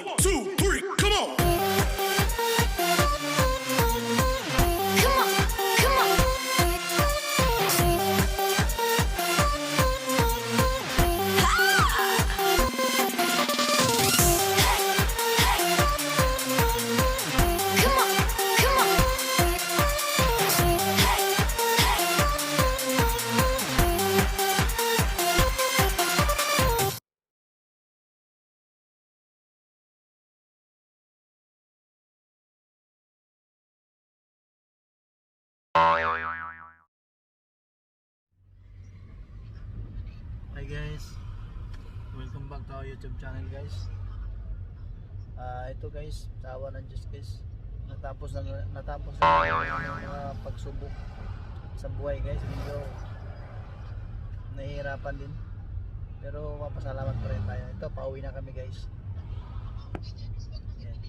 1, 2, 3, come on. Hi guys, welcome back to our YouTube channel guys. Ito guys, sa awa ng Diyos guys, natapos na yung mga pagsubok sa buhay guys. Medyo nahihirapan din, pero mapasalamat pa rin tayo. Ito, pauwi na kami guys. Yan.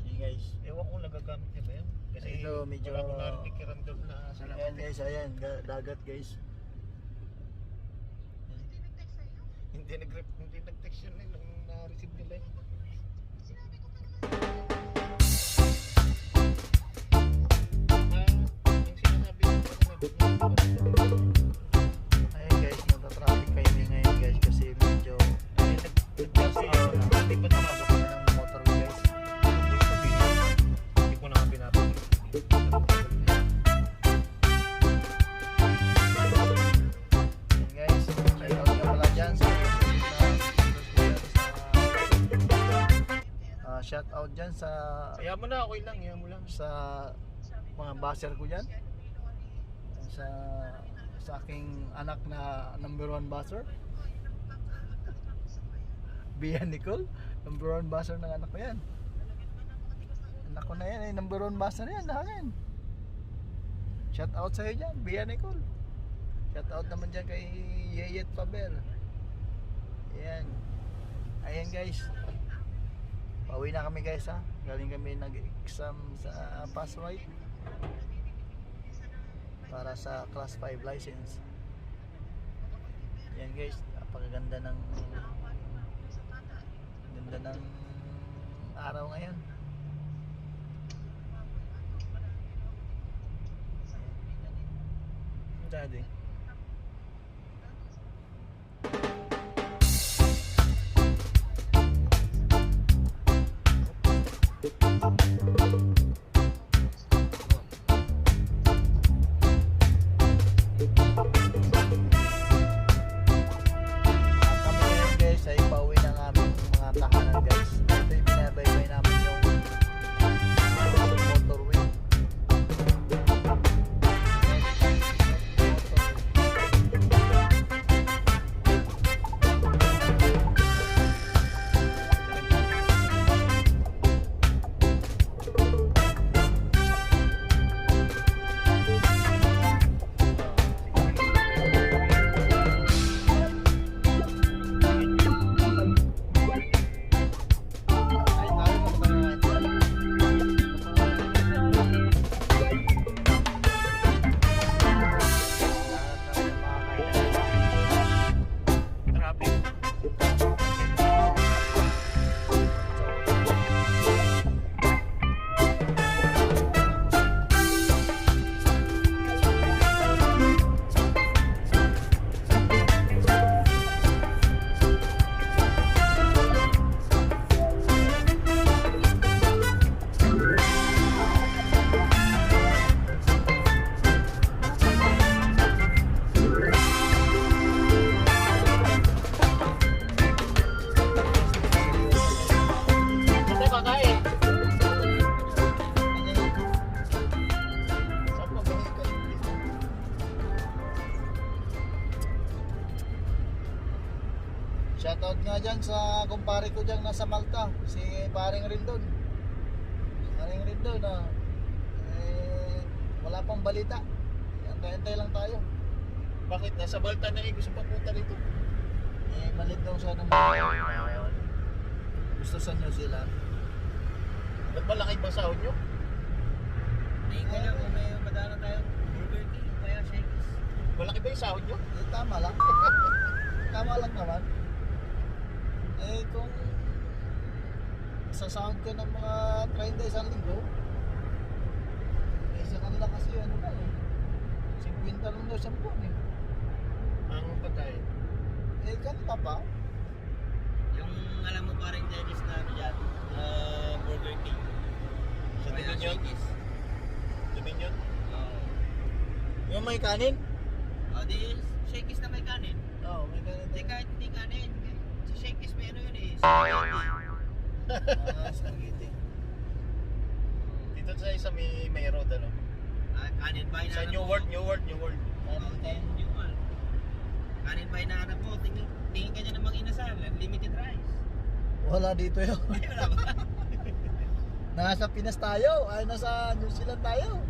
Yan guys, Ewan ko nagagamit niya ba yan? Kasi ito medyo wala ko narinig kirandom na salamat. ayan guys, ayan, dagat guys. Hindi nag-text yun eh nung na-receive nila eh. Yung sinasabi ko Ayun guys, nata-traffic kayo ngayon guys kasi medyo hindi pa napasok kami ng motor guys. Hindi ko na nga pinapagod. Ayun guys, shoutout nga pala dyan sa shoutout dyan sa Kaya mo na, okay lang, kaya mo lang. sa mga baser ko dyan, sa aking anak na number 1 baser, Biryani, number 1 baser ng anak ko yan. Anak ko na yan eh, number 1 baser yan dahil. Shoutout sa'yo dyan, Biryani. Shoutout naman dyan kay Yeyet Paber. Ayan. Ayan guys, pauwi na kami guys ha. Galing kami nag-exam sa Passwright para sa class 5 license. Ayan guys, napakaganda ng ganda ng araw ngayon. Daddy. Shoutout nga dyan sa kumpare ko dyan nasa Malta, si Paring Rindon. Paring Rindon wala pang balita. Antay-antay lang tayo. Bakit? Nasa Malta na eh, gusto pa punta rito. Malit daw siya ng gusto sa New Zealand. Ba't malaki ba sahod nyo? Hindi ko lang kung may madala tayong Burger King kaya Shakey's. Malaki ba yung sahod nyo? Tama lang. Tama lang naman. kung sasahod ka ng mga 30 isang linggo, eh sa kanila kasi ano na eh, 50 lang daw sa buwan eh. Ang pagkain. Eh kanila pa. Yung alam mo pa rin Dennis na ano dyan, Burger King. Sa Dominion? Shakey's. Dominion? Oo. Yung may kanin? Di Shakey's na may kanin. Oo, may kanin. Hindi kahit hindi kanin. Sa Shakey's may ano yun eh. Spaghetti. Dito sa isa may road ano? Kanin ba Sa hinahanap New mo? World, New World, New World. New World. Kanin ba hinahanap mo? Tingin ka niya namang inasal. Limited rice. Wala dito yun. Ay, wala ba? Nasa Pinas tayo, ay nasa New Zealand tayo.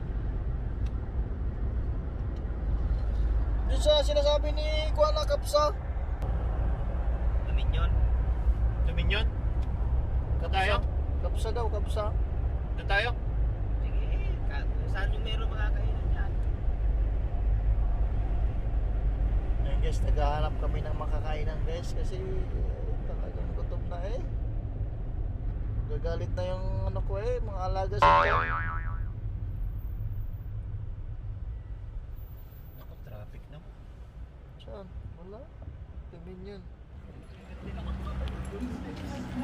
Doon sa sinasabi ni Kuala Kapsa. Dominion. Dominion? Doon tayo? Kapsa daw, Kapsa. Doon tayo? Sige, saan yung meron makakainan dyan? Ayun guys, naghahanap kami ng makakainan guys kasi talagang gutom na eh. Gagalit na yung ano ko eh, mga alaga sa Naku, traffic na. Saan? Wala. Dominion.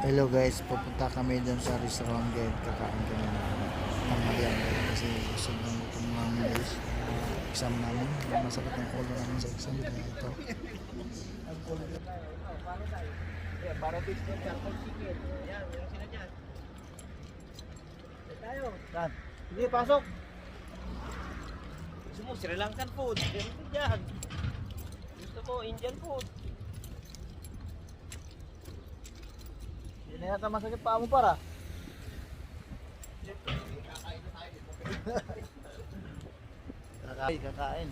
Hello guys, pupunta kami dun sa restaurant guys. Kakain kami ng pangalian kasi sobrang gutom namin guys. Exam namin, masakit ang ulo namin sa exam. Kaya ito. Para biscuit, chocolate chicken. Yan, meron sila dyan. Tayo. Saan? Sige, pasok. Gusto mo Sri Lankan food? Meron din dyan. Gusto mo Indian food? Hindi na yata masakit pa mo para. Kakain.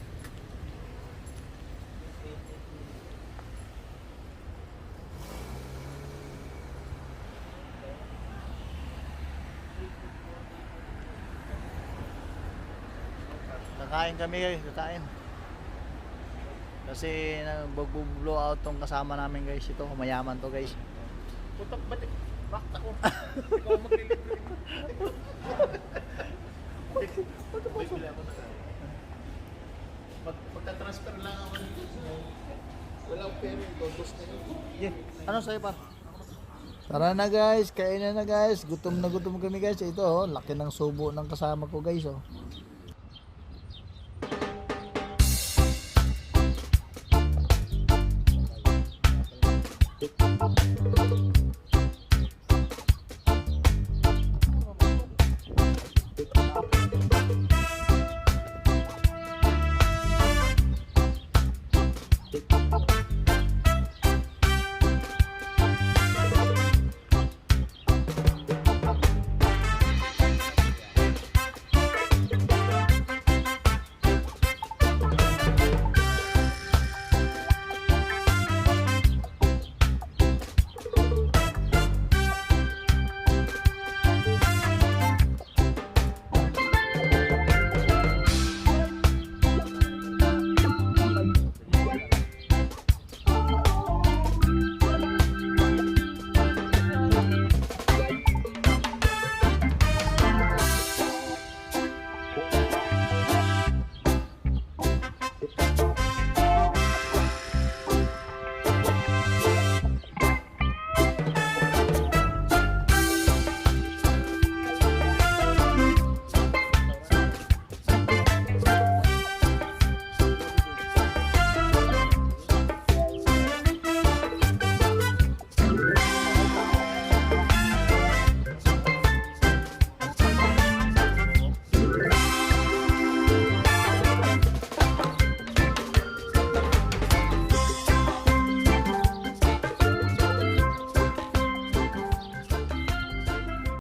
Kakain kami guys, kakain. Kasi nag-blow out tong kasama namin guys. Ito, mayaman to guys. Putok ba't? Bakit ako? Ikaw ang maglilibre. Bibili ako na. Pagka-transfer lang ako dito. Walang pera, gogos na yun. Yeah. Ano sa'yo pa? Tara na guys, kain na guys. Gutom na gutom kami guys. Ito oh, laki ng subo ng kasama ko guys oh.